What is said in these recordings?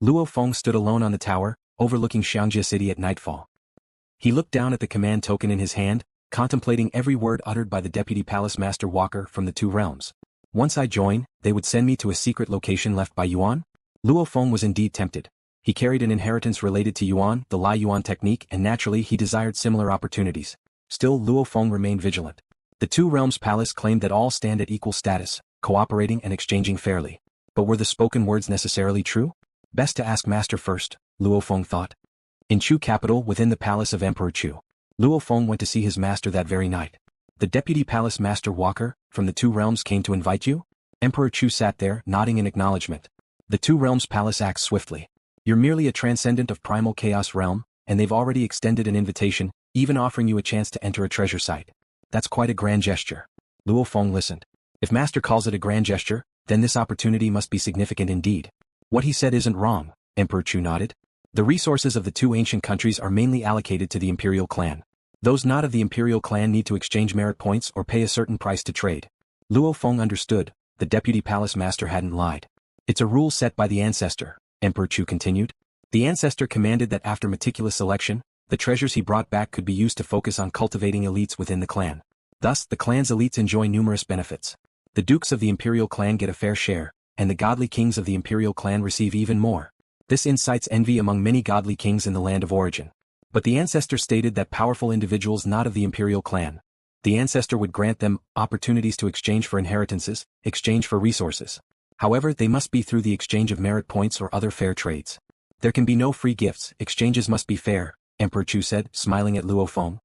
Luo Feng stood alone on the tower, overlooking Xiangjie City at nightfall. He looked down at the command token in his hand, contemplating every word uttered by the Deputy Palace Master Walker from the two realms. Once I join, they would send me to a secret location left by Yuan? Luo Feng was indeed tempted. He carried an inheritance related to Yuan, the Lai Yuan technique, and naturally he desired similar opportunities. Still, Luo Feng remained vigilant. The two realms' palace claimed that all stand at equal status, cooperating and exchanging fairly. But were the spoken words necessarily true? Best to ask Master first, Luo Feng thought. In Chu capital, within the palace of Emperor Chu, Luo Feng went to see his master that very night. The Deputy Palace Master Walker, from the two realms, came to invite you? Emperor Chu sat there, nodding in acknowledgement. The two realms' palace acts swiftly. You're merely a transcendent of Primal Chaos Realm, and they've already extended an invitation, even offering you a chance to enter a treasure site. That's quite a grand gesture. Luo Feng listened. If Master calls it a grand gesture, then this opportunity must be significant indeed. What he said isn't wrong, Emperor Chu nodded. The resources of the two ancient countries are mainly allocated to the Imperial Clan. Those not of the Imperial Clan need to exchange merit points or pay a certain price to trade. Luo Feng understood. The Deputy Palace Master hadn't lied. It's a rule set by the Ancestor, Emperor Chu continued. The Ancestor commanded that after meticulous selection, the treasures he brought back could be used to focus on cultivating elites within the clan. Thus, the clan's elites enjoy numerous benefits. The dukes of the Imperial Clan get a fair share, and the godly kings of the Imperial Clan receive even more. This incites envy among many godly kings in the land of origin. But the Ancestor stated that powerful individuals not of the Imperial Clan, the Ancestor would grant them opportunities to exchange for inheritances, exchange for resources. However, they must be through the exchange of merit points or other fair trades. There can be no free gifts, exchanges must be fair, Emperor Chu said, smiling at Luo Feng.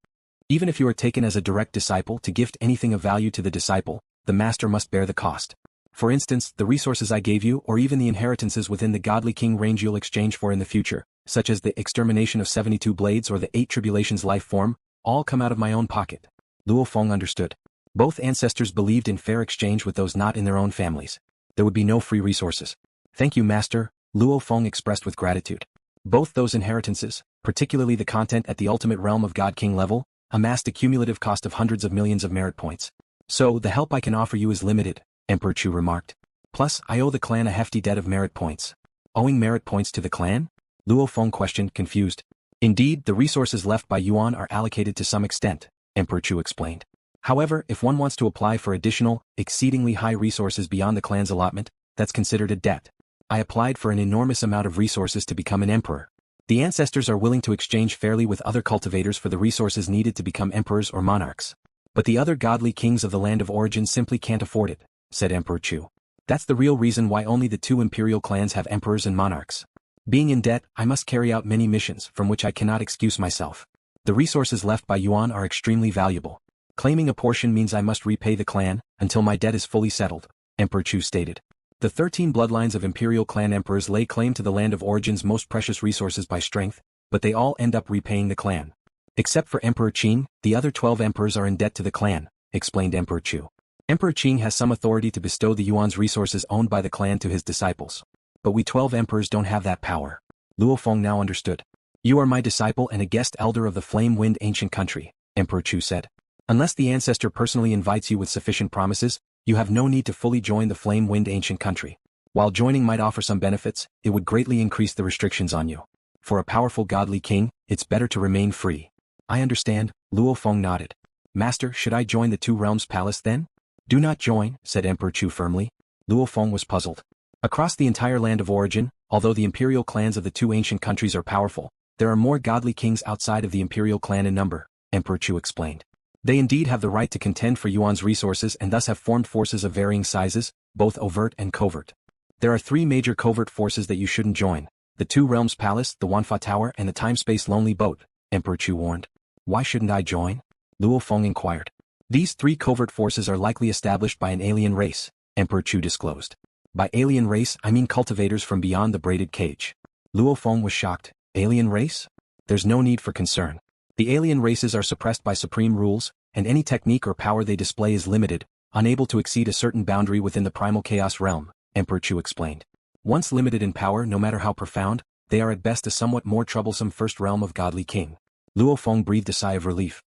Even if you are taken as a direct disciple to gift anything of value to the disciple, the master must bear the cost. For instance, the resources I gave you or even the inheritances within the Godly King range you'll exchange for in the future, such as the extermination of 72 blades or the 8 tribulations life form, all come out of my own pocket. Luo Feng understood. Both ancestors believed in fair exchange with those not in their own families. There would be no free resources. Thank you, Master, Luo Feng expressed with gratitude. Both those inheritances, particularly the content at the ultimate realm of God King level, amassed a cumulative cost of hundreds of millions of merit points. So, the help I can offer you is limited, Emperor Chu remarked. Plus, I owe the clan a hefty debt of merit points. Owing merit points to the clan? Luo Feng questioned, confused. Indeed, the resources left by Yuan are allocated to some extent, Emperor Chu explained. However, if one wants to apply for additional, exceedingly high resources beyond the clan's allotment, that's considered a debt. I applied for an enormous amount of resources to become an emperor. The ancestors are willing to exchange fairly with other cultivators for the resources needed to become emperors or monarchs. But the other godly kings of the land of origin simply can't afford it, said Emperor Chu. That's the real reason why only the two imperial clans have emperors and monarchs. Being in debt, I must carry out many missions from which I cannot excuse myself. The resources left by Yuan are extremely valuable. Claiming a portion means I must repay the clan until my debt is fully settled, Emperor Chu stated. The 13 bloodlines of Imperial Clan emperors lay claim to the land of origin's most precious resources by strength, but they all end up repaying the clan. Except for Emperor Qing, the other 12 emperors are in debt to the clan, explained Emperor Chu. Emperor Qing has some authority to bestow the Yuan's resources owned by the clan to his disciples. But we 12 emperors don't have that power. Luo Feng now understood. You are my disciple and a guest elder of the Flame Wind ancient country, Emperor Chu said. Unless the ancestor personally invites you with sufficient promises, you have no need to fully join the Flame Wind ancient country. While joining might offer some benefits, it would greatly increase the restrictions on you. For a powerful godly king, it's better to remain free. I understand, Luo Feng nodded. Master, should I join the Two Realms Palace then? Do not join, said Emperor Chu firmly. Luo Feng was puzzled. Across the entire land of origin, although the imperial clans of the two ancient countries are powerful, there are more godly kings outside of the Imperial Clan in number, Emperor Chu explained. They indeed have the right to contend for Yuan's resources and thus have formed forces of varying sizes, both overt and covert. There are 3 major covert forces that you shouldn't join: the Two Realms Palace, the Wanfa Tower, and the Timespace Lonely Boat, Emperor Chu warned. Why shouldn't I join? Luo Feng inquired. These 3 covert forces are likely established by an alien race, Emperor Chu disclosed. By alien race, I mean cultivators from beyond the Braided Cage. Luo Feng was shocked. Alien race? There's no need for concern. The alien races are suppressed by supreme rules, and any technique or power they display is limited, unable to exceed a certain boundary within the Primal Chaos Realm, Emperor Chu explained. Once limited in power, no matter how profound, they are at best a somewhat more troublesome first realm of Godly King. Luo Feng breathed a sigh of relief.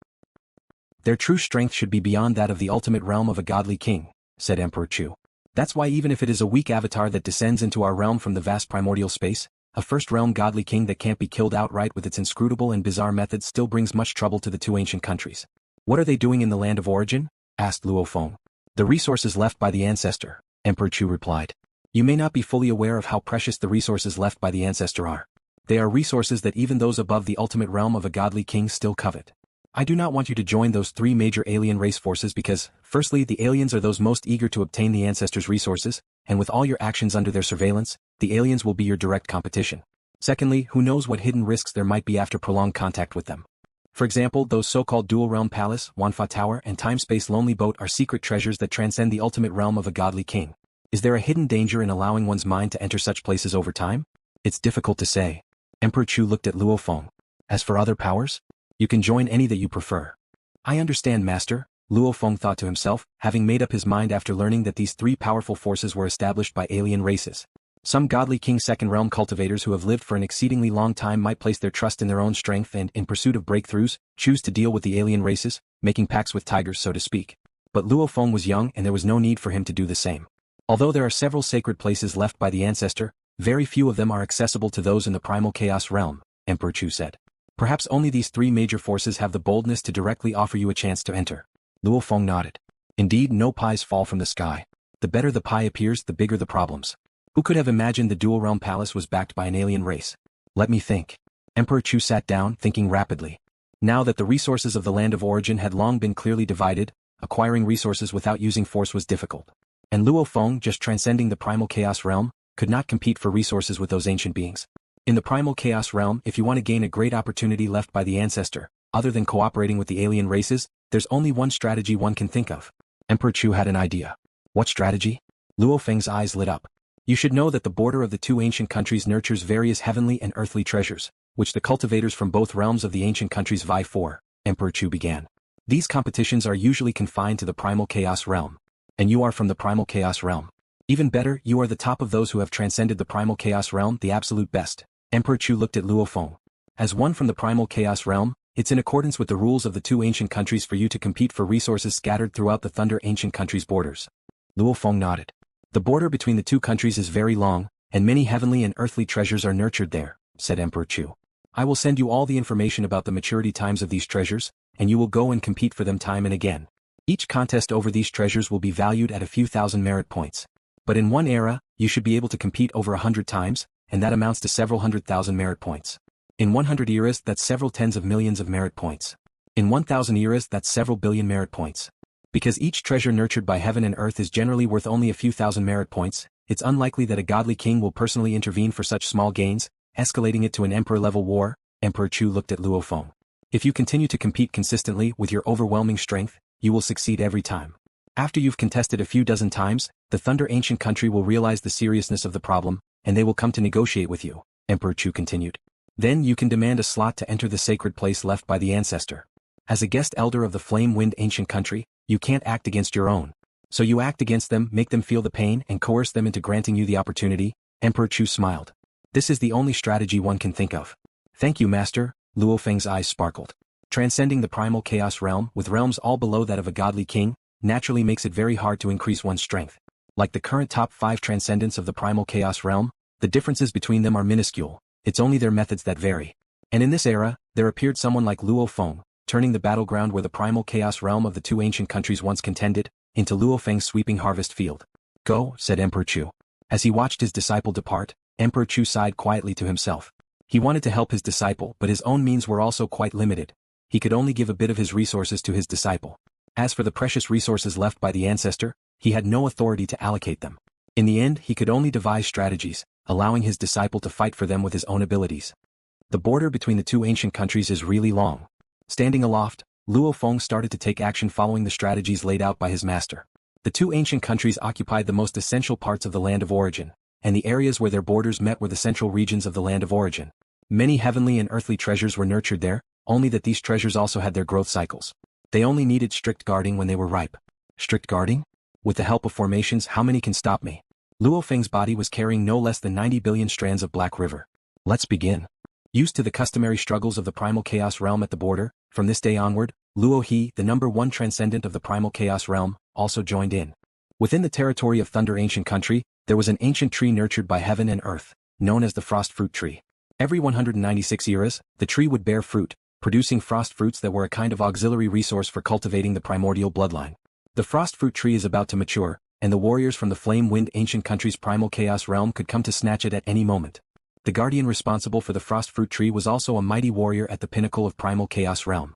Their true strength should be beyond that of the ultimate realm of a Godly King, said Emperor Chu. That's why even if it is a weak avatar that descends into our realm from the vast primordial space, A first-realm godly king that can't be killed outright with its inscrutable and bizarre methods still brings much trouble to the two ancient countries. What are they doing in the land of origin? Asked Luo Feng. The resources left by the ancestor, Emperor Chu replied. You may not be fully aware of how precious the resources left by the ancestor are. They are resources that even those above the ultimate realm of a godly king still covet. I do not want you to join those three major alien race forces because, firstly, the aliens are those most eager to obtain the ancestor's resources, and with all your actions under their surveillance, the aliens will be your direct competition. Secondly, who knows what hidden risks there might be after prolonged contact with them. For example, those so-called dual-realm palace, Wanfa Tower and time-space lonely boat are secret treasures that transcend the ultimate realm of a godly king. Is there a hidden danger in allowing one's mind to enter such places over time? It's difficult to say. Emperor Chu looked at Luo Feng. As for other powers? You can join any that you prefer. I understand, Master, Luo Feng thought to himself, having made up his mind after learning that these three powerful forces were established by alien races. Some godly king second-realm cultivators who have lived for an exceedingly long time might place their trust in their own strength and, in pursuit of breakthroughs, choose to deal with the alien races, making pacts with tigers so to speak. But Luo Feng was young and there was no need for him to do the same. Although there are several sacred places left by the ancestor, very few of them are accessible to those in the Primal Chaos Realm, Emperor Chu said. Perhaps only these three major forces have the boldness to directly offer you a chance to enter. Luo Feng nodded. Indeed, no pies fall from the sky. The better the pie appears, the bigger the problems. Who could have imagined the dual-realm palace was backed by an alien race? Let me think. Emperor Chu sat down, thinking rapidly. Now that the resources of the land of origin had long been clearly divided, acquiring resources without using force was difficult. And Luo Feng, just transcending the Primal Chaos Realm, could not compete for resources with those ancient beings. In the Primal Chaos Realm, if you want to gain a great opportunity left by the ancestor, other than cooperating with the alien races, there's only one strategy one can think of. Emperor Chu had an idea. What strategy? Luo Feng's eyes lit up. You should know that the border of the two ancient countries nurtures various heavenly and earthly treasures, which the cultivators from both realms of the ancient countries vie for, Emperor Chu began. These competitions are usually confined to the Primal Chaos Realm. And you are from the Primal Chaos Realm. Even better, you are the top of those who have transcended the Primal Chaos Realm, the absolute best. Emperor Chu looked at Luo Feng. As one from the Primal Chaos Realm, it's in accordance with the rules of the two ancient countries for you to compete for resources scattered throughout the Thunder ancient countries' borders. Luo Feng nodded. The border between the two countries is very long, and many heavenly and earthly treasures are nurtured there, said Emperor Chu. I will send you all the information about the maturity times of these treasures, and you will go and compete for them time and again. Each contest over these treasures will be valued at a few thousand merit points. But in one era, you should be able to compete over 100 times, and that amounts to several 100,000 merit points. In 100 eras, that's several tens of millions of merit points. In 1,000 eras, that's several billion merit points. Because each treasure nurtured by heaven and earth is generally worth only a few thousand merit points, it's unlikely that a godly king will personally intervene for such small gains, escalating it to an emperor-level war. Emperor Chu looked at Luo Feng. If you continue to compete consistently with your overwhelming strength, you will succeed every time. After you've contested a few dozen times, the Thunder ancient country will realize the seriousness of the problem, and they will come to negotiate with you, Emperor Chu continued. Then you can demand a slot to enter the sacred place left by the ancestor. As a guest elder of the Flame-Wind ancient country, you can't act against your own. So you act against them, make them feel the pain and coerce them into granting you the opportunity. Emperor Chu smiled. This is the only strategy one can think of. Thank you, Master, Luo Feng's eyes sparkled. Transcending the Primal Chaos Realm, with realms all below that of a godly king, naturally makes it very hard to increase one's strength. Like the current top 5 transcendents of the Primal Chaos Realm, the differences between them are minuscule, it's only their methods that vary. And in this era, there appeared someone like Luo Feng, turning the battleground where the Primal Chaos Realm of the two ancient countries once contended, into Luo Feng's sweeping harvest field. Go, said Emperor Chu. As he watched his disciple depart, Emperor Chu sighed quietly to himself. He wanted to help his disciple, but his own means were also quite limited. He could only give a bit of his resources to his disciple. As for the precious resources left by the ancestor, he had no authority to allocate them. In the end, he could only devise strategies, allowing his disciple to fight for them with his own abilities. The border between the two ancient countries is really long. Standing aloft, Luo Feng started to take action following the strategies laid out by his master. The two ancient countries occupied the most essential parts of the land of origin, and the areas where their borders met were the central regions of the land of origin. Many heavenly and earthly treasures were nurtured there, only that these treasures also had their growth cycles. They only needed strict guarding when they were ripe. Strict guarding? With the help of formations, how many can stop me? Luo Feng's body was carrying no less than 90 billion strands of Black River. Let's begin. Used to the customary struggles of the Primal Chaos Realm at the border, from this day onward, Luo He, the #1 transcendent of the Primal Chaos Realm, also joined in. Within the territory of Thunder Ancient Country, there was an ancient tree nurtured by heaven and earth. known as the frost fruit tree. Every 196 eras, the tree would bear fruit, producing frost fruits that were a kind of auxiliary resource for cultivating the primordial bloodline. The frost fruit tree is about to mature, and the warriors from the flame-wind ancient country's Primal Chaos Realm could come to snatch it at any moment. The guardian responsible for the frost fruit tree was also a mighty warrior at the pinnacle of Primal Chaos Realm.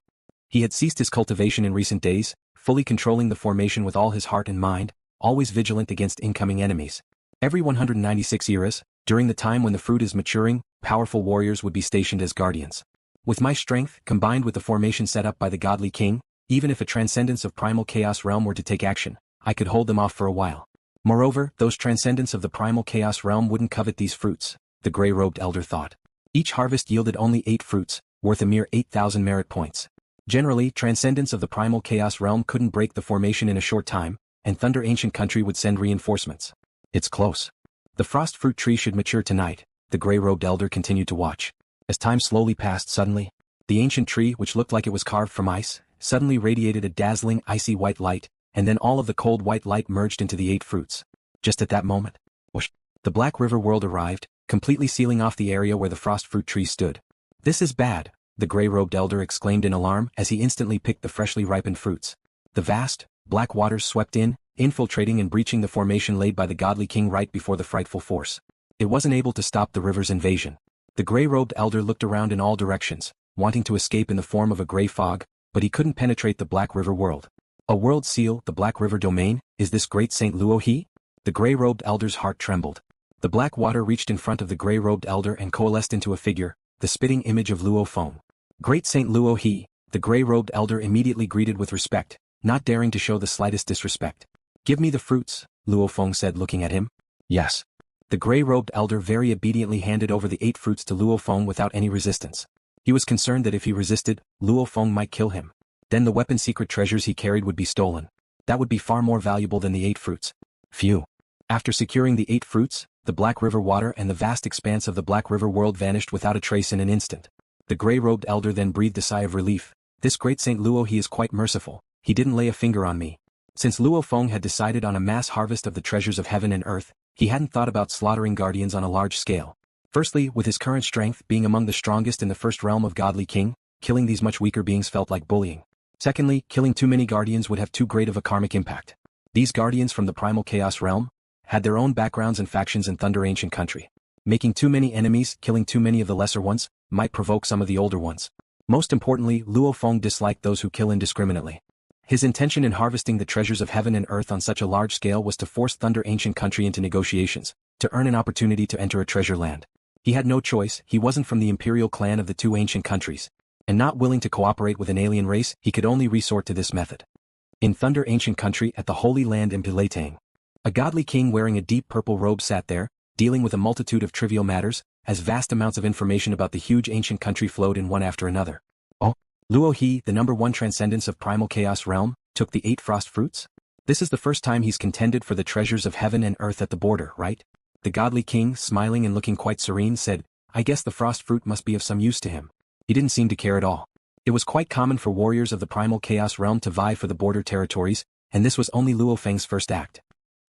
He had ceased his cultivation in recent days, fully controlling the formation with all his heart and mind, always vigilant against incoming enemies. Every 196 eras, during the time when the fruit is maturing, powerful warriors would be stationed as guardians. With my strength, combined with the formation set up by the Godly King, even if a transcendence of Primal Chaos Realm were to take action, I could hold them off for a while. Moreover, those transcendents of the Primal Chaos Realm wouldn't covet these fruits, the gray-robed elder thought. Each harvest yielded only 8 fruits, worth a mere 8,000 merit points. Generally, transcendents of the Primal Chaos Realm couldn't break the formation in a short time, and Thunder Ancient Country would send reinforcements. It's close. The frost fruit tree should mature tonight, the gray-robed elder continued to watch. As time slowly passed suddenly, the ancient tree, which looked like it was carved from ice, suddenly radiated a dazzling icy white light, and then all of the cold white light merged into the 8 fruits. Just at that moment, whoosh, the Black River world arrived, completely sealing off the area where the frost fruit tree stood. This is bad, the gray-robed elder exclaimed in alarm as he instantly picked the freshly ripened fruits. The vast, black waters swept in, infiltrating and breaching the formation laid by the Godly King right before the frightful force. It wasn't able to stop the river's invasion. The gray-robed elder looked around in all directions, wanting to escape in the form of a gray fog, but he couldn't penetrate the Black River world. A world seal, the Black River domain, is this great Saint Luo he? The gray-robed elder's heart trembled. The black water reached in front of the gray-robed elder and coalesced into a figure, the spitting image of Luo Feng. Great Saint Luo he, the gray-robed elder immediately greeted with respect, not daring to show the slightest disrespect. Give me the fruits, Luo Feng said looking at him. Yes. The gray-robed elder very obediently handed over the 8 fruits to Luo Feng without any resistance. He was concerned that if he resisted, Luo Feng might kill him. Then the weapon secret treasures he carried would be stolen. That would be far more valuable than the 8 fruits. Phew. After securing the 8 fruits, the Black River water and the vast expanse of the Black River world vanished without a trace in an instant. The gray-robed elder then breathed a sigh of relief. This great Saint Luo he is quite merciful. He didn't lay a finger on me. Since Luo Feng had decided on a mass harvest of the treasures of heaven and earth, he hadn't thought about slaughtering guardians on a large scale. Firstly, with his current strength being among the strongest in the first realm of Godly King, killing these much weaker beings felt like bullying. Secondly, killing too many guardians would have too great of a karmic impact. These guardians from the Primal Chaos Realm had their own backgrounds and factions in Thunder Ancient Country. Making too many enemies, killing too many of the lesser ones, might provoke some of the older ones. Most importantly, Luo Feng disliked those who kill indiscriminately. His intention in harvesting the treasures of heaven and earth on such a large scale was to force Thunder Ancient Country into negotiations, to earn an opportunity to enter a treasure land. He had no choice, he wasn't from the Imperial Clan of the 2 ancient countries. And not willing to cooperate with an alien race, he could only resort to this method. In Thunder Ancient Country at the Holy Land Formulating, a godly king wearing a deep purple robe sat there, dealing with a multitude of trivial matters, as vast amounts of information about the huge ancient country flowed in one after another. Oh, Luo he, the #1 transcendence of Primal Chaos Realm, took the 8 frost fruits? This is the first time he's contended for the treasures of heaven and earth at the border, right? The godly king, smiling and looking quite serene, said, I guess the frost fruit must be of some use to him. He didn't seem to care at all. It was quite common for warriors of the Primal Chaos Realm to vie for the border territories, and this was only Luo Feng's first act.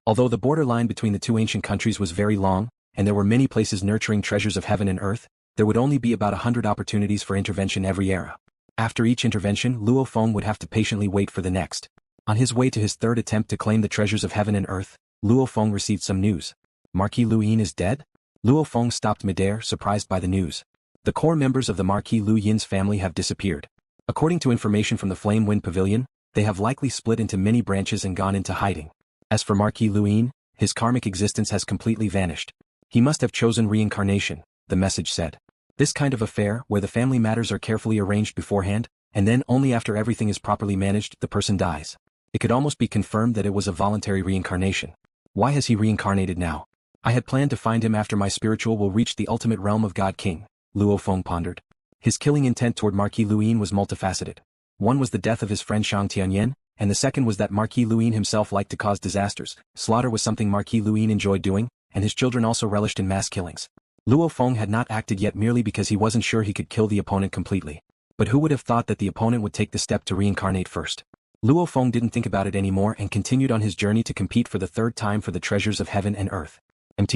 Although the border line between the 2 ancient countries was very long, and there were many places nurturing treasures of heaven and earth, there would only be about 100 opportunities for intervention every era. After each intervention, Luo Feng would have to patiently wait for the next. On his way to his 3rd attempt to claim the treasures of heaven and earth, Luo Feng received some news. Marquis Lu Yin is dead? Luo Feng stopped midair, surprised by the news. The core members of the Marquis Lu Yin's family have disappeared. According to information from the Flame Wind Pavilion, they have likely split into many branches and gone into hiding. As for Marquis Lu Yin, his karmic existence has completely vanished. He must have chosen reincarnation, the message said. This kind of affair, where the family matters are carefully arranged beforehand, and then only after everything is properly managed, the person dies. It could almost be confirmed that it was a voluntary reincarnation. Why has he reincarnated now? I had planned to find him after my spiritual will reach the ultimate realm of God King, Luo Feng pondered. His killing intent toward Marquis Lu Yin was multifaceted. One was the death of his friend Shang Tianyan, and the second was that Marquis Lu Yin himself liked to cause disasters. Slaughter was something Marquis Lu Yin enjoyed doing, and his children also relished in mass killings. Luo Feng had not acted yet merely because he wasn't sure he could kill the opponent completely. But who would have thought that the opponent would take the step to reincarnate first? Luo Feng didn't think about it anymore and continued on his journey to compete for the 3rd time for the treasures of heaven and earth. Mt.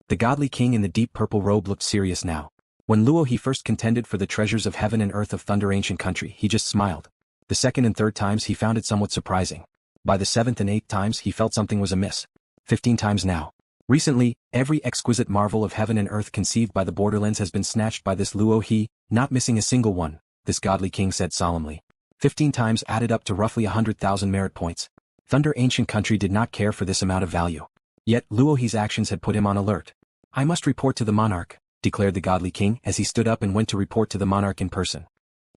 The Godly King in the deep purple robe looked serious now. When Luo he first contended for the treasures of heaven and earth of Thunder Ancient Country, he just smiled. The second and third times he found it somewhat surprising. By the seventh and eighth times he felt something was amiss. 15 times now. Recently, every exquisite marvel of heaven and earth conceived by the Borderlands has been snatched by this Luo he, not missing a single one, this Godly King said solemnly. 15 times added up to roughly 100,000 merit points. Thunder Ancient Country did not care for this amount of value. Yet Luo he's actions had put him on alert. I must report to the monarch, declared the Godly King as he stood up and went to report to the monarch in person.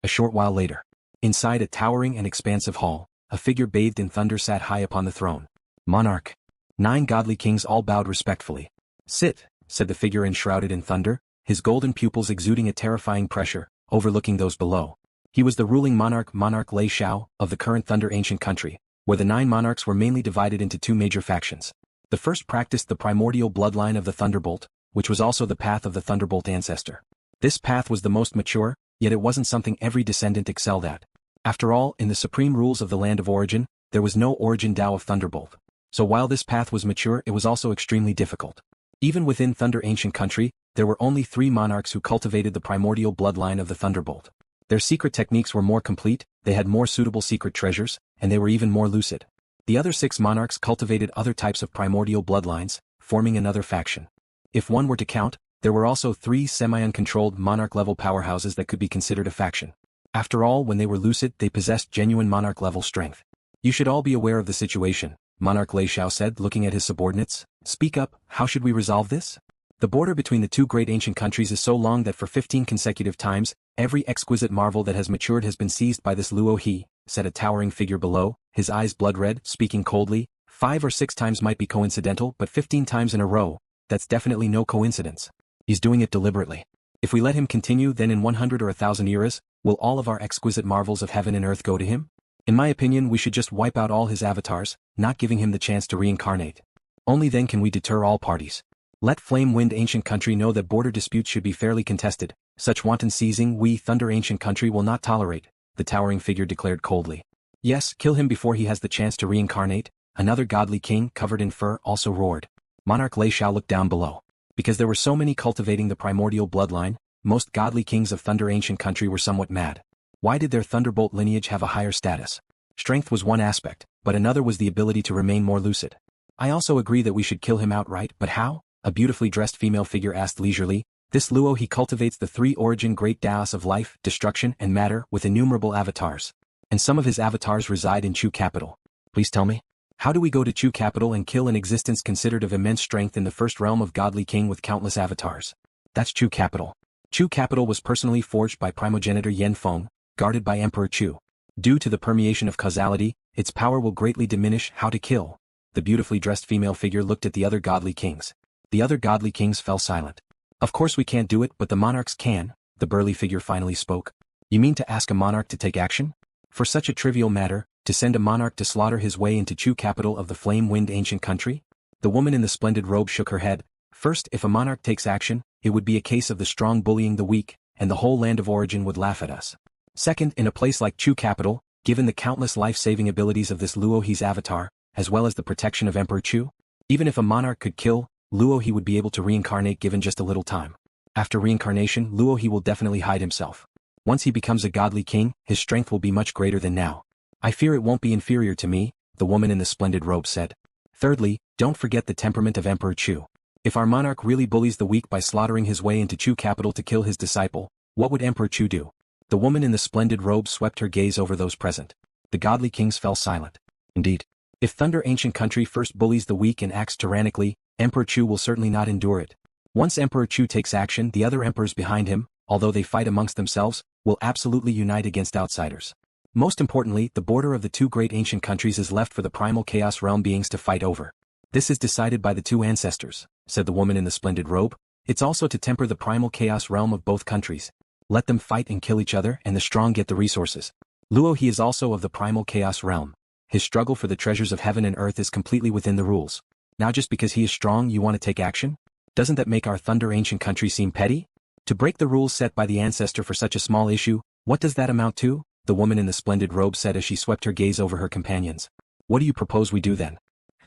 A short while later. Inside a towering and expansive hall, a figure bathed in thunder sat high upon the throne. Monarch. 9 Godly Kings all bowed respectfully. Sit, said the figure enshrouded in thunder, his golden pupils exuding a terrifying pressure, overlooking those below. He was the ruling monarch Monarch Lei Xiao of the current Thunder Ancient Country, where the 9 monarchs were mainly divided into 2 major factions. The first practiced the primordial bloodline of the Thunderbolt, which was also the path of the Thunderbolt Ancestor. This path was the most mature, yet it wasn't something every descendant excelled at. After all, in the supreme rules of the Land of Origin, there was no origin Tao of Thunderbolt. So while this path was mature, it was also extremely difficult. Even within Thunder Ancient Country, there were only 3 monarchs who cultivated the primordial bloodline of the Thunderbolt. Their secret techniques were more complete, they had more suitable secret treasures, and they were even more lucid. The other 6 monarchs cultivated other types of primordial bloodlines, forming another faction. If one were to count, there were also 3 semi-uncontrolled monarch-level powerhouses that could be considered a faction. After all, when they were lucid, they possessed genuine monarch-level strength. You should all be aware of the situation, Monarch Lei Xiao said, looking at his subordinates. Speak up, how should we resolve this? The border between the 2 great ancient countries is so long that for 15 consecutive times, every exquisite marvel that has matured has been seized by this Luo he, said a towering figure below, his eyes blood-red, speaking coldly. 5 or 6 times might be coincidental, but 15 times in a row, that's definitely no coincidence. He's doing it deliberately. If we let him continue, then in 100 or 1,000 eras, will all of our exquisite marvels of heaven and earth go to him? In my opinion, we should just wipe out all his avatars, not giving him the chance to reincarnate. Only then can we deter all parties. Let Flame Wind Ancient Country know that border disputes should be fairly contested. Such wanton seizing we Thunder Ancient Country will not tolerate, the towering figure declared coldly. Yes, kill him before he has the chance to reincarnate, another Godly King covered in fur also roared. Monarch Lei Xiao looked down below. Because there were so many cultivating the primordial bloodline, most Godly Kings of Thunder Ancient Country were somewhat mad. Why did their Thunderbolt lineage have a higher status? Strength was one aspect, but another was the ability to remain more lucid. I also agree that we should kill him outright, but how? A beautifully dressed female figure asked leisurely. This Luo he cultivates the 3 origin great Daos of life, destruction, and matter with innumerable avatars. And some of his avatars reside in Chu capital. Please tell me. How do we go to Chu capital and kill an existence considered of immense strength in the first realm of Godly King with countless avatars? That's Chu capital. Chu capital was personally forged by primogenitor Yuan Feng, guarded by Emperor Chu. Due to the permeation of causality, its power will greatly diminish. How to kill? The beautifully dressed female figure looked at the other Godly Kings. The other Godly Kings fell silent. Of course we can't do it, but the monarchs can, the burly figure finally spoke. You mean to ask a monarch to take action? For such a trivial matter, to send a monarch to slaughter his way into Chu capital of the Flame Wind Ancient Country? The woman in the splendid robe shook her head. First, if a monarch takes action, it would be a case of the strong bullying the weak, and the whole Land of Origin would laugh at us. Second, in a place like Chu capital, given the countless life-saving abilities of this Luo he's avatar, as well as the protection of Emperor Chu, even if a monarch could kill Luo he would be able to reincarnate given just a little time. After reincarnation, Luo he will definitely hide himself. Once he becomes a Godly King, his strength will be much greater than now. I fear it won't be inferior to me, the woman in the splendid robe said. Thirdly, don't forget the temperament of Emperor Chu. If our monarch really bullies the weak by slaughtering his way into Chu capital to kill his disciple, what would Emperor Chu do? The woman in the splendid robe swept her gaze over those present. The Godly Kings fell silent. Indeed. If Thunder Ancient Country first bullies the weak and acts tyrannically, Emperor Chu will certainly not endure it. Once Emperor Chu takes action, the other emperors behind him, although they fight amongst themselves, will absolutely unite against outsiders. Most importantly, the border of the 2 great ancient countries is left for the Primal Chaos Realm beings to fight over. This is decided by the 2 ancestors, said the woman in the splendid robe. It's also to temper the Primal Chaos Realm of both countries. Let them fight and kill each other, and the strong get the resources. Luo he is also of the Primal Chaos Realm. His struggle for the treasures of heaven and earth is completely within the rules. Now just because he is strong you want to take action? Doesn't that make our Thunder Ancient Country seem petty? To break the rules set by the ancestor for such a small issue, what does that amount to? The woman in the splendid robe said as she swept her gaze over her companions. What do you propose we do then?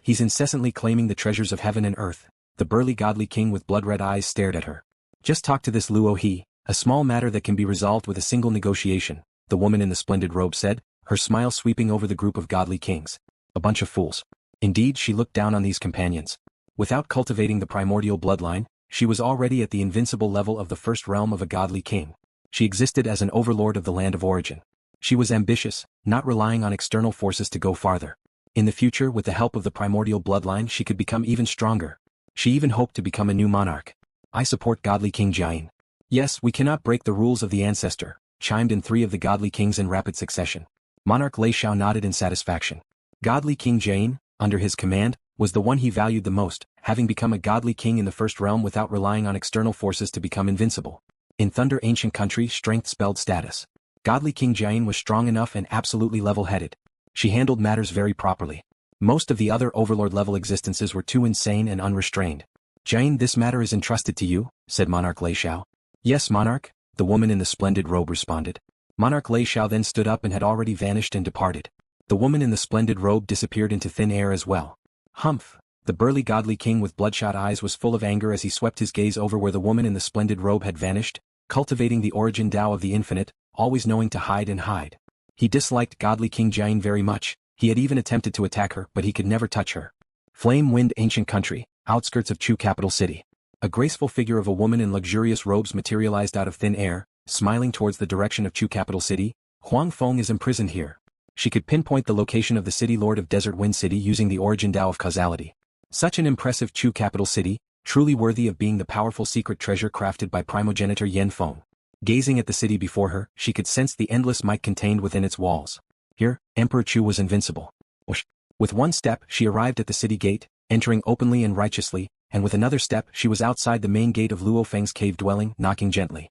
He's incessantly claiming the treasures of heaven and earth. The burly godly king with blood-red eyes stared at her. Just talk to this Luo He, a small matter that can be resolved with a single negotiation, the woman in the splendid robe said, her smile sweeping over the group of godly kings. A bunch of fools. Indeed, she looked down on these companions. Without cultivating the primordial bloodline, she was already at the invincible level of the first realm of a godly king. She existed as an overlord of the land of origin. She was ambitious, not relying on external forces to go farther. In the future, with the help of the primordial bloodline, she could become even stronger. She even hoped to become a new monarch. I support Godly King Jiayin. Yes, we cannot break the rules of the ancestor, chimed in 3 of the godly kings in rapid succession. Monarch Lei Xiao nodded in satisfaction. Godly King Jiayin, under his command, was the one he valued the most, having become a godly king in the first realm without relying on external forces to become invincible. In Thunder Ancient Country, strength spelled status. Godly King Jiayin was strong enough and absolutely level-headed. She handled matters very properly. Most of the other overlord-level existences were too insane and unrestrained. Jiayin, this matter is entrusted to you, said Monarch Lei Xiao. Yes, Monarch, the woman in the splendid robe responded. Monarch Lei Xiao then stood up and had already vanished and departed. The woman in the splendid robe disappeared into thin air as well. Humph! The burly godly king with bloodshot eyes was full of anger as he swept his gaze over where the woman in the splendid robe had vanished, cultivating the origin Tao of the infinite, always knowing to hide and hide. He disliked Godly King Jiayin very much. He had even attempted to attack her, but he could never touch her. Flame Wind Ancient Country, outskirts of Chu capital city. A graceful figure of a woman in luxurious robes materialized out of thin air, smiling towards the direction of Chu capital city. Huang Feng is imprisoned here. She could pinpoint the location of the city lord of Desert Wind City using the origin Tao of causality. Such an impressive Chu capital city, truly worthy of being the powerful secret treasure crafted by primogenitor Yan Feng. Gazing at the city before her, she could sense the endless might contained within its walls. Here, Emperor Chu was invincible. Whoosh. With one step, she arrived at the city gate, entering openly and righteously, and with another step she was outside the main gate of Luo Feng's cave dwelling, knocking gently.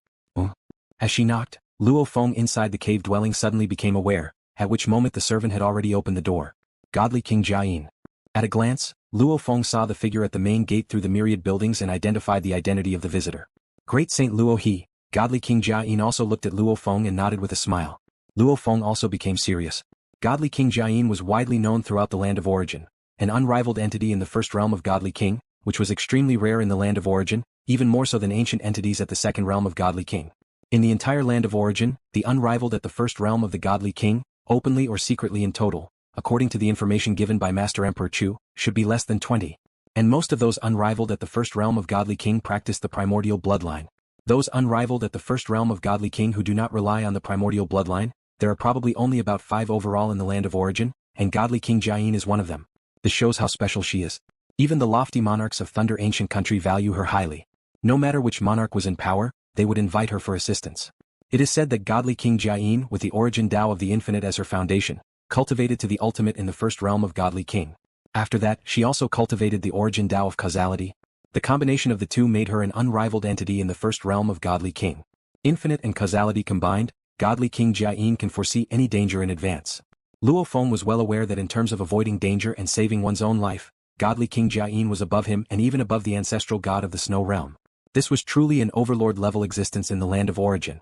As she knocked, Luo Feng inside the cave dwelling suddenly became aware, at which moment the servant had already opened the door. Godly King Jiayin. At a glance, Luo Feng saw the figure at the main gate through the myriad buildings and identified the identity of the visitor. Great Saint Luo He. Godly King Jiayin also looked at Luo Feng and nodded with a smile. Luo Feng also became serious. Godly King Jiayin was widely known throughout the land of origin, an unrivaled entity in the first realm of Godly King, which was extremely rare in the land of origin, even more so than ancient entities at the second realm of Godly King. In the entire land of origin, the unrivaled at the first realm of the Godly King, openly or secretly in total, according to the information given by Master Emperor Chu, should be less than 20. And most of those unrivaled at the first realm of Godly King practice the primordial bloodline. Those unrivaled at the first realm of Godly King who do not rely on the primordial bloodline, there are probably only about 5 overall in the land of origin, and Godly King Jiayin is one of them. This shows how special she is. Even the lofty monarchs of Thunder Ancient Country value her highly. No matter which monarch was in power, they would invite her for assistance. It is said that Godly King Jiayin, with the origin Tao of the infinite as her foundation, cultivated to the ultimate in the first realm of Godly King. After that, she also cultivated the origin Tao of causality. The combination of the two made her an unrivaled entity in the first realm of Godly King. Infinite and causality combined, Godly King Jiayin can foresee any danger in advance. Luo Feng was well aware that in terms of avoiding danger and saving one's own life, Godly King Jiayin was above him and even above the ancestral god of the Snow Realm. This was truly an overlord-level existence in the land of origin.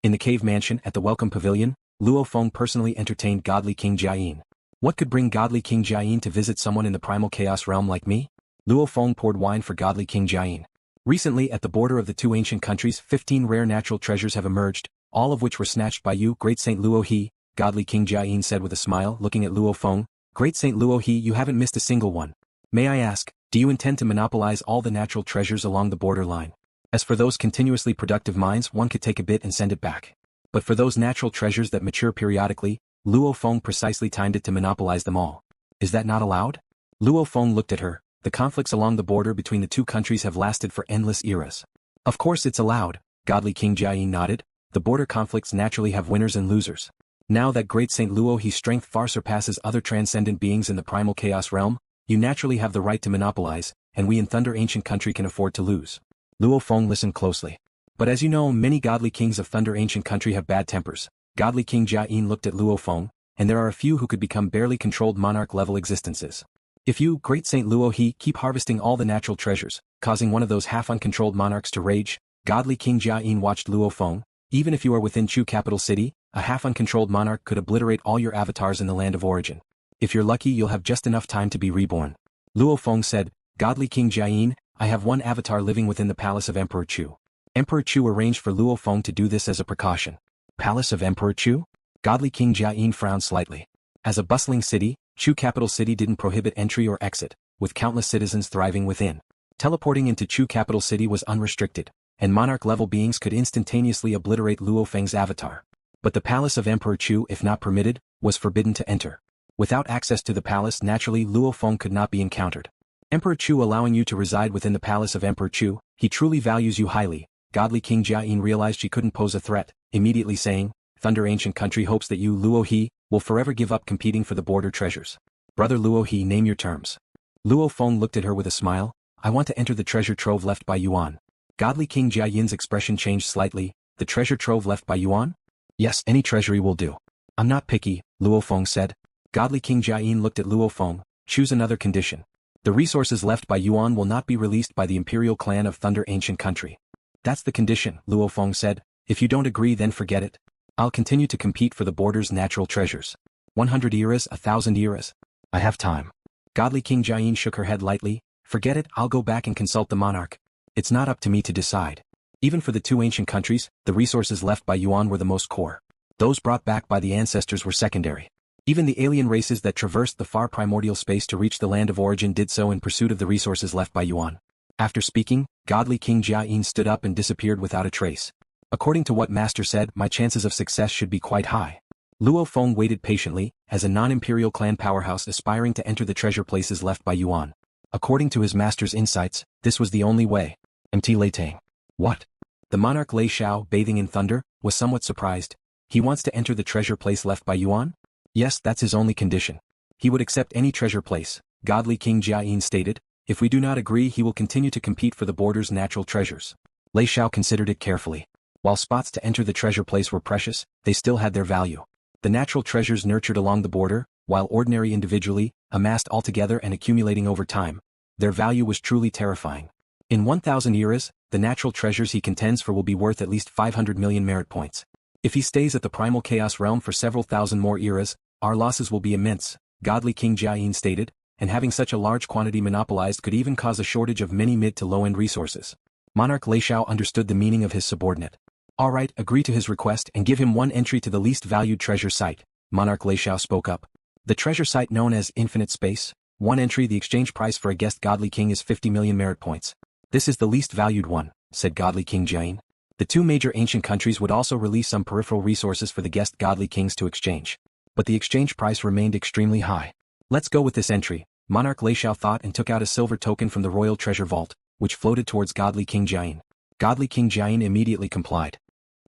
In the cave mansion at the Welcome Pavilion, Luo Feng personally entertained Godly King Jiayin. What could bring Godly King Jiayin to visit someone in the Primal Chaos Realm like me? Luo Feng poured wine for Godly King Jiayin. Recently at the border of the 2 ancient countries 15 rare natural treasures have emerged, all of which were snatched by you, Great Saint Luo He, Godly King Jiayin said with a smile, looking at Luo Feng. Great Saint Luo He, you haven't missed a single one. May I ask, do you intend to monopolize all the natural treasures along the borderline? As for those continuously productive mines, one could take a bit and send it back. But for those natural treasures that mature periodically, Luo Feng precisely timed it to monopolize them all. Is that not allowed? Luo Feng looked at her. The conflicts along the border between the 2 countries have lasted for endless eras. Of course it's allowed, Godly King Jiayin nodded. The border conflicts naturally have winners and losers. Now that Great Saint Luo He's strength far surpasses other transcendent beings in the Primal Chaos Realm, you naturally have the right to monopolize, and we in Thunder Ancient Country can afford to lose. Luo Feng listened closely. But as you know, many godly kings of Thunder Ancient Country have bad tempers. Godly King Jiayin looked at Luo Feng, and there are a few who could become barely controlled monarch-level existences. If you, Great Saint Luo He, keep harvesting all the natural treasures, causing one of those half-uncontrolled monarchs to rage, Godly King Jiayin watched Luo Feng. Even if you are within Chu capital city, a half-uncontrolled monarch could obliterate all your avatars in the land of origin. If you're lucky, you'll have just enough time to be reborn. Luo Feng said, Godly King Jiayin, I have one avatar living within the palace of Emperor Chu. Emperor Chu arranged for Luo Feng to do this as a precaution. Palace of Emperor Chu? Godly King Jiayin frowned slightly. As a bustling city, Chu capital city didn't prohibit entry or exit, with countless citizens thriving within. Teleporting into Chu capital city was unrestricted, and monarch-level beings could instantaneously obliterate Luo Feng's avatar. But the palace of Emperor Chu, if not permitted, was forbidden to enter. Without access to the palace, naturally Luo Feng could not be encountered. Emperor Chu allowing you to reside within the palace of Emperor Chu, he truly values you highly. Godly King Jiayin realized she couldn't pose a threat, immediately saying, Thunder Ancient Country hopes that you, Luo He, will forever give up competing for the border treasures. Brother Luo He, name your terms. Luo Feng looked at her with a smile. I want to enter the treasure trove left by Yuan. Godly King Jiayin's expression changed slightly. The treasure trove left by Yuan? Yes, any treasury will do. I'm not picky, Luo Feng said. Godly King Jiayin looked at Luo Feng. Choose another condition. The resources left by Yuan will not be released by the Imperial Clan of Thunder Ancient Country. That's the condition, Luo Feng said. If you don't agree, then forget it. I'll continue to compete for the border's natural treasures. 100 eras, 1,000 eras. I have time. Godly King Jiayin shook her head lightly. Forget it, I'll go back and consult the monarch. It's not up to me to decide. Even for the two ancient countries, the resources left by Yuan were the most core. Those brought back by the ancestors were secondary. Even the alien races that traversed the far primordial space to reach the land of origin did so in pursuit of the resources left by Yuan. After speaking, Godly King Jiayin stood up and disappeared without a trace. According to what Master said, my chances of success should be quite high. Luo Feng waited patiently, as a non-Imperial Clan powerhouse aspiring to enter the treasure places left by Yuan. According to his master's insights, this was the only way. Mt. Lei Tang. What? The Monarch Lei Xiao, bathing in thunder, was somewhat surprised. He wants to enter the treasure place left by Yuan? Yes, that's his only condition. He would accept any treasure place, Godly King Jiayin stated. If we do not agree, he will continue to compete for the border's natural treasures. Lei Xiao considered it carefully. While spots to enter the treasure place were precious, they still had their value. The natural treasures nurtured along the border, while ordinary individually, amassed altogether and accumulating over time, their value was truly terrifying. In 1,000 eras, the natural treasures he contends for will be worth at least 500 million merit points. If he stays at the Primal Chaos Realm for several thousand more eras, our losses will be immense, Godly King Jiayin stated, and having such a large quantity monopolized could even cause a shortage of many mid to low-end resources. Monarch Lei Xiao understood the meaning of his subordinate. Alright, agree to his request and give him one entry to the least valued treasure site, Monarch Lei Xiao spoke up. The treasure site known as Infinite Space, one entry. The exchange price for a guest Godly King is 50 million merit points. This is the least valued one, said Godly King Jiayin. The two major ancient countries would also release some peripheral resources for the guest Godly Kings to exchange. But the exchange price remained extremely high. Let's go with this entry, Monarch Lei Xiao thought and took out a silver token from the royal treasure vault, which floated towards Godly King Jiayin. Godly King Jiayin immediately complied.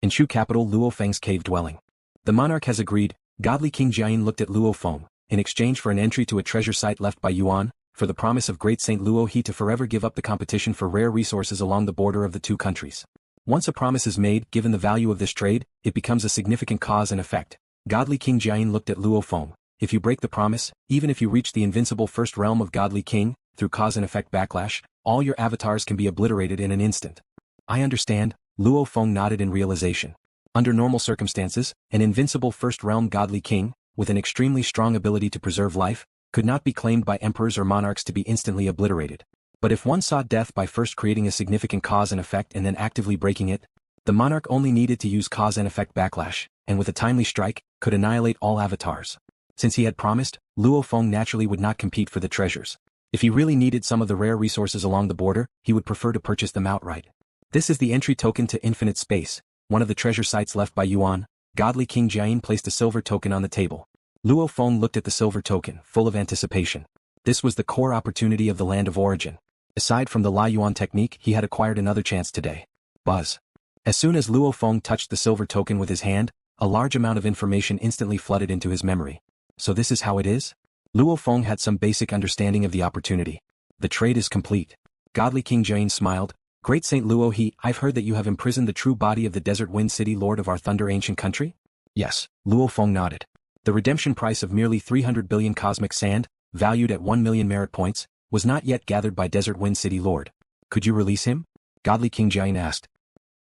In Chu capital Luo Feng's cave dwelling. The monarch has agreed. Godly King Jiayin looked at Luo Feng, in exchange for an entry to a treasure site left by Yuan, for the promise of Great Saint Luo He to forever give up the competition for rare resources along the border of the two countries. Once a promise is made, given the value of this trade, it becomes a significant cause and effect. Godly King Jiayin looked at Luo Feng. If you break the promise, even if you reach the invincible first realm of Godly King, through cause and effect backlash, all your avatars can be obliterated in an instant. I understand, Luo Feng nodded in realization. Under normal circumstances, an invincible first realm Godly King, with an extremely strong ability to preserve life, could not be claimed by emperors or monarchs to be instantly obliterated. But if one sought death by first creating a significant cause and effect and then actively breaking it, the monarch only needed to use cause and effect backlash, and with a timely strike, could annihilate all avatars. Since he had promised, Luo Feng naturally would not compete for the treasures. If he really needed some of the rare resources along the border, he would prefer to purchase them outright. This is the entry token to Infinite Space, one of the treasure sites left by Yuan. Godly King Jiayin placed a silver token on the table. Luo Feng looked at the silver token, full of anticipation. This was the core opportunity of the land of origin. Aside from the Lai Yuan technique, he had acquired another chance today. Buzz. As soon as Luo Feng touched the silver token with his hand, a large amount of information instantly flooded into his memory. So this is how it is? Luo Feng had some basic understanding of the opportunity. The trade is complete. Godly King Jiayin smiled. Great Saint Luo He, I've heard that you have imprisoned the true body of the Desert Wind City Lord of our Thunder Ancient Country? Yes, Luo Feng nodded. The redemption price of merely 300 billion cosmic sand, valued at 1 million merit points, was not yet gathered by Desert Wind City Lord. Could you release him? Godly King Jiayin asked.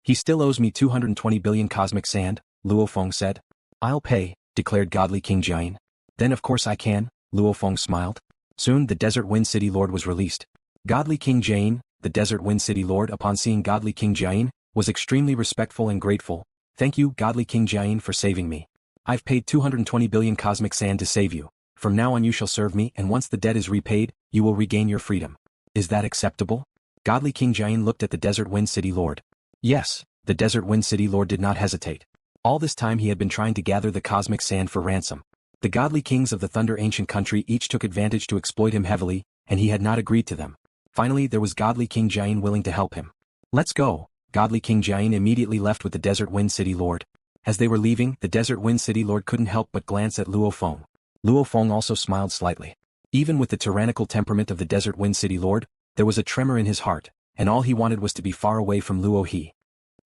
He still owes me 220 billion cosmic sand, Luo Feng said. I'll pay, declared Godly King Jiayin. Then of course I can, Luo Feng smiled. Soon the Desert Wind City Lord was released. Godly King Jiayin, the Desert Wind City Lord upon seeing Godly King Jiayin, was extremely respectful and grateful. Thank you, Godly King Jiayin, for saving me. I've paid 220 billion cosmic sand to save you. From now on you shall serve me, and once the debt is repaid, you will regain your freedom. Is that acceptable? Godly King Jiayin looked at the Desert Wind City Lord. Yes, the Desert Wind City Lord did not hesitate. All this time he had been trying to gather the cosmic sand for ransom. The godly kings of the Thunder Ancient Country each took advantage to exploit him heavily, and he had not agreed to them. Finally there was Godly King Jiayin willing to help him. Let's go. Godly King Jiayin immediately left with the Desert Wind City Lord. As they were leaving, the Desert Wind City Lord couldn't help but glance at Luo Feng. Luo Feng also smiled slightly. Even with the tyrannical temperament of the Desert Wind City Lord, there was a tremor in his heart, and all he wanted was to be far away from Luo He.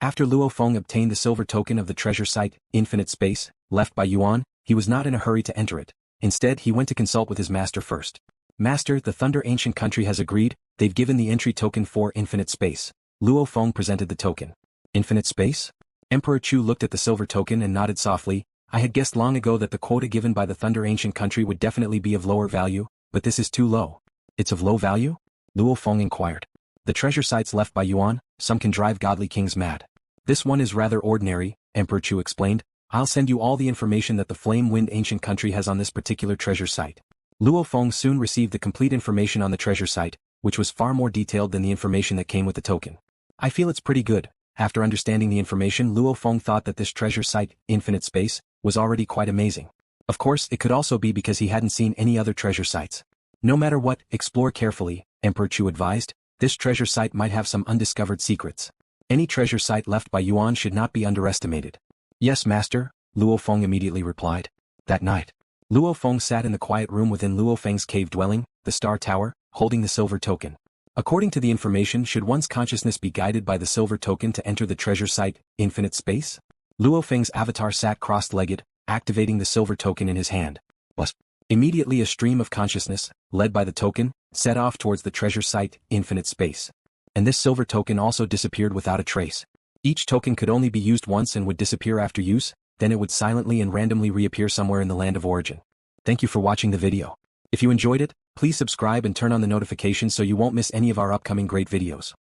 After Luo Feng obtained the silver token of the treasure site, Infinite Space, left by Yuan, he was not in a hurry to enter it. Instead he went to consult with his master first. Master, the Thunder Ancient Country has agreed, they've given the entry token for Infinite Space. Luo Feng presented the token. Infinite Space? Emperor Chu looked at the silver token and nodded softly. I had guessed long ago that the quota given by the Thunder Ancient Country would definitely be of lower value, but this is too low. It's of low value? Luo Feng inquired. The treasure sites left by Yuan, some can drive godly kings mad. This one is rather ordinary, Emperor Chu explained. I'll send you all the information that the Flame Wind Ancient Country has on this particular treasure site. Luo Feng soon received the complete information on the treasure site, which was far more detailed than the information that came with the token. I feel it's pretty good. After understanding the information, Luo Feng thought that this treasure site, Infinite Space, was already quite amazing. Of course, it could also be because he hadn't seen any other treasure sites. No matter what, explore carefully, Emperor Chu advised. This treasure site might have some undiscovered secrets. Any treasure site left by Yuan should not be underestimated. Yes, master, Luo Feng immediately replied. That night, Luo Feng sat in the quiet room within Luo Feng's cave dwelling, the Star Tower, holding the silver token. According to the information, should one's consciousness be guided by the silver token to enter the treasure site, Infinite Space? Luo Feng's avatar sat cross-legged, activating the silver token in his hand. Immediately a stream of consciousness, led by the token, set off towards the treasure site, Infinite Space. And this silver token also disappeared without a trace. Each token could only be used once and would disappear after use, then it would silently and randomly reappear somewhere in the land of origin. Thank you for watching the video. If you enjoyed it, please subscribe and turn on the notifications so you won't miss any of our upcoming great videos.